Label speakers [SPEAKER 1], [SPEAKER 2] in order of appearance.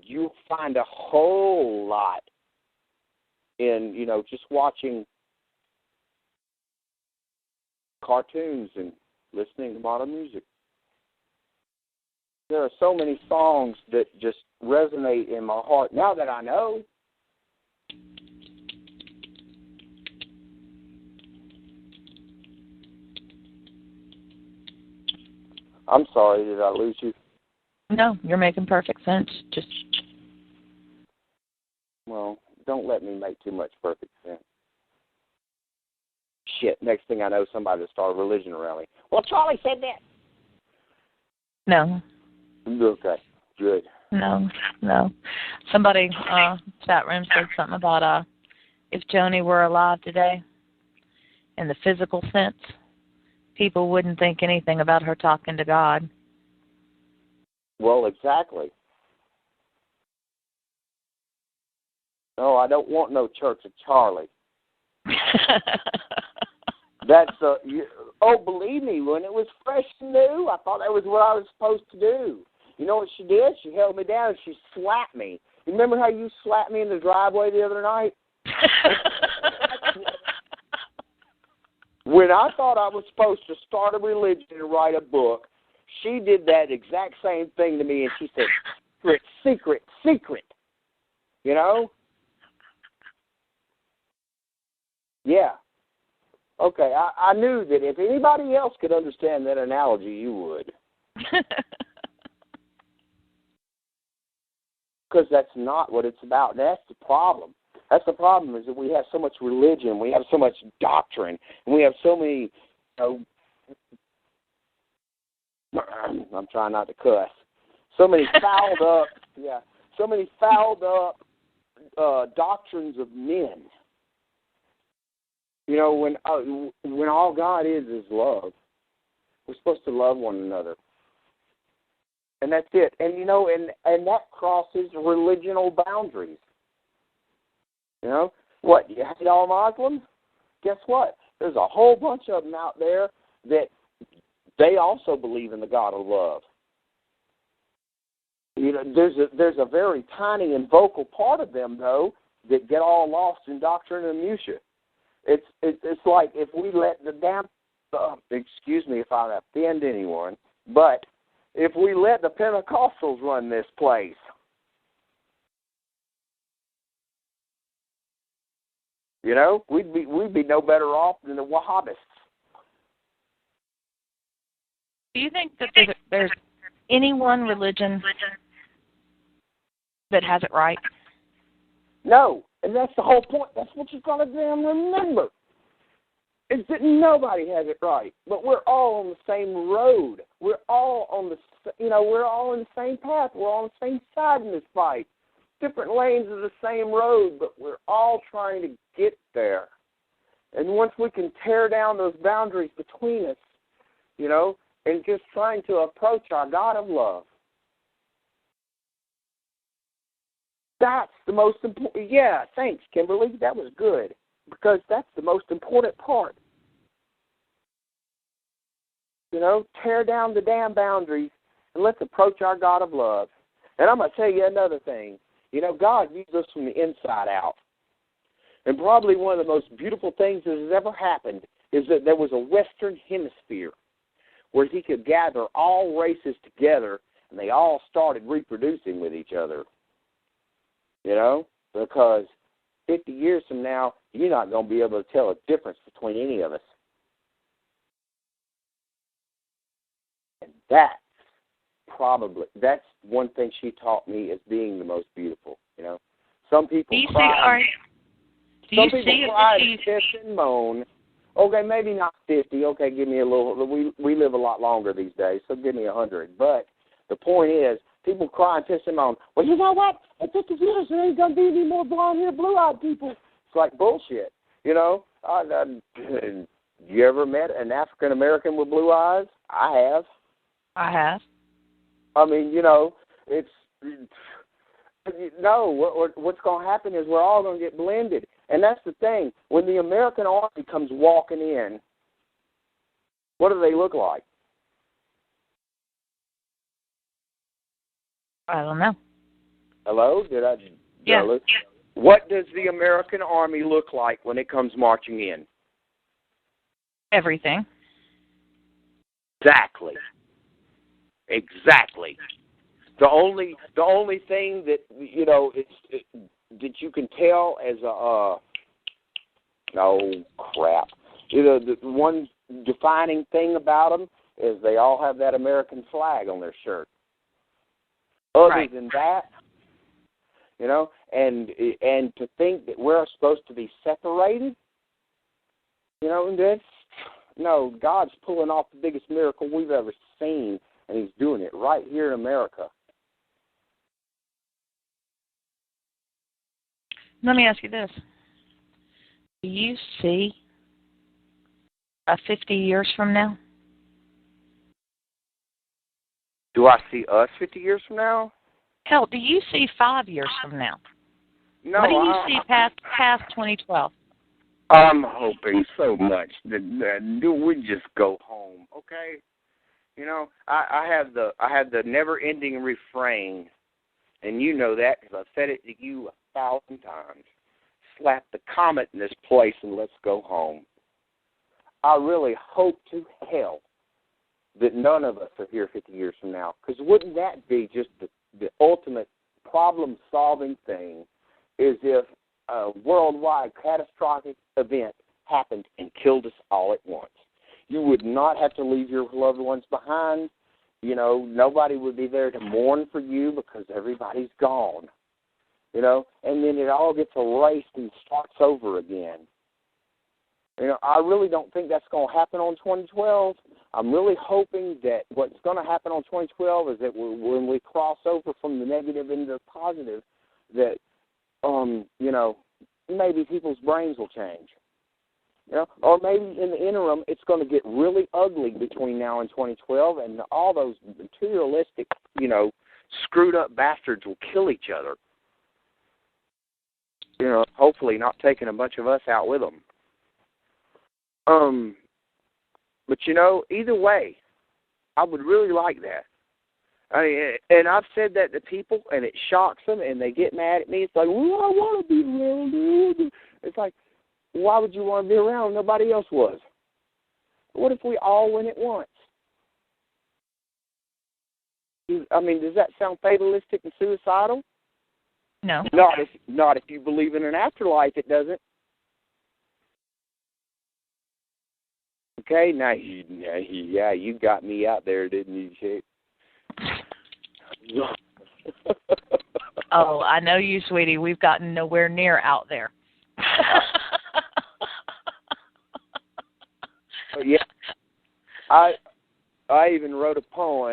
[SPEAKER 1] you find a whole lot in, just watching cartoons and listening to modern music. There are so many songs that just resonate in my heart now that I know. I'm sorry, did I lose you?
[SPEAKER 2] No, you're making perfect sense.
[SPEAKER 1] Well, don't let me make too much perfect sense. Shit, next thing I know, somebody will start a religion around me. Well, Charlie said that.
[SPEAKER 2] No.
[SPEAKER 1] Okay, good.
[SPEAKER 2] No. Somebody, chat room said something about if Joanie were alive today, in the physical sense, people wouldn't think anything about her talking to God.
[SPEAKER 1] Well, exactly. No, I don't want no Church of Charlie. That's believe me, when it was fresh and new, I thought that was what I was supposed to do. You know what she did? She held me down and she slapped me. You remember how you slapped me in the driveway the other night? When I thought I was supposed to start a religion and write a book, she did that exact same thing to me, and she said, secret. You know? Yeah. Okay, I knew that if anybody else could understand that analogy, you would. Because that's not what it's about. That's the problem. That's the problem, is that we have so much religion, we have so much doctrine, and we have so many, I'm trying not to cuss, so many fouled up doctrines of men. You know, when all God is love, we're supposed to love one another. And that's it. And, and that crosses religional boundaries. You know, what, you hate all Muslims? Guess what? There's a whole bunch of them out there that they also believe in the God of love. You know, there's a very tiny and vocal part of them, though, that get all lost in doctrine and minutia. It's like if we let the excuse me if I offend anyone, but if we let the Pentecostals run this place, we'd be no better off than the Wahhabists.
[SPEAKER 2] Do you think that there's any one religion that has it right?
[SPEAKER 1] No, and that's the whole point. That's what you've got to damn remember, is that nobody has it right. But we're all on the same road. We're all on we're all in the same path. We're all on the same side in this fight. Different lanes of the same road, but we're all trying to get there. And once we can tear down those boundaries between us, and just trying to approach our God of love, that's the most important. Yeah, thanks, Kimberly. That was good, because that's the most important part. Tear down the damn boundaries and let's approach our God of love. And I'm going to tell you another thing. God views us from the inside out. And probably one of the most beautiful things that has ever happened is that there was a Western Hemisphere where he could gather all races together and they all started reproducing with each other. Because 50 years from now, you're not going to be able to tell a difference between any of us. And that's one thing she taught me as being the most beautiful, Some people cry. Some people cry and piss and moan. Okay, maybe not 50. Okay, give me a little. We live a lot longer these days, so give me 100. But the point is, people cry and piss and moan. Well, you know what? In 50 years, there ain't going to be any more blonde-haired, blue-eyed people. It's like bullshit, You ever met an African-American with blue eyes? I have. I mean, what's going to happen is we're all going to get blended. And that's the thing. When the American Army comes walking in, what do they look like?
[SPEAKER 2] I don't know.
[SPEAKER 1] Hello? Did I?
[SPEAKER 2] Yeah.
[SPEAKER 1] What does the American Army look like when it comes marching in?
[SPEAKER 2] Everything.
[SPEAKER 1] Exactly. The only thing that that you can tell as a the one defining thing about them is they all have that American flag on their shirt. Other than that, and to think that we're supposed to be separated, God's pulling off the biggest miracle we've ever seen, and He's doing it right here in America.
[SPEAKER 2] Let me ask you this. Do you see 50 years from now?
[SPEAKER 1] Do I see us 50 years from now?
[SPEAKER 2] Hell, do you see 5 years from now?
[SPEAKER 1] No.
[SPEAKER 2] What do you see past 2012?
[SPEAKER 1] I'm hoping so much that we just go home, okay? I have the never-ending refrain, and you know that because I've said it to you 1,000 times. Slap the comet in this place and let's go home. I really hope to hell that none of us are here 50 years from now, because wouldn't that be just the ultimate problem-solving thing, is if a worldwide catastrophic event happened and killed us all at once. You would not have to leave your loved ones behind. Nobody would be there to mourn for you because everybody's gone. And then it all gets erased and starts over again. I really don't think that's going to happen on 2012. I'm really hoping that what's going to happen on 2012 is that when we cross over from the negative into the positive, that, maybe people's brains will change. Or maybe in the interim, it's going to get really ugly between now and 2012, and all those materialistic, screwed-up bastards will kill each other. Hopefully not taking a bunch of us out with them. But, either way, I would really like that. And I've said that to people, and it shocks them, and they get mad at me. It's like, well, I want to be around, dude. It's like, why would you want to be around? Nobody else was. What if we all went at once? Does that sound fatalistic and suicidal?
[SPEAKER 2] No.
[SPEAKER 1] Not if you believe in an afterlife, it doesn't. Okay, now you got me out there, didn't you, chick?
[SPEAKER 2] Oh, I know you, sweetie. We've gotten nowhere near out there.
[SPEAKER 1] Yeah, I even wrote a poem.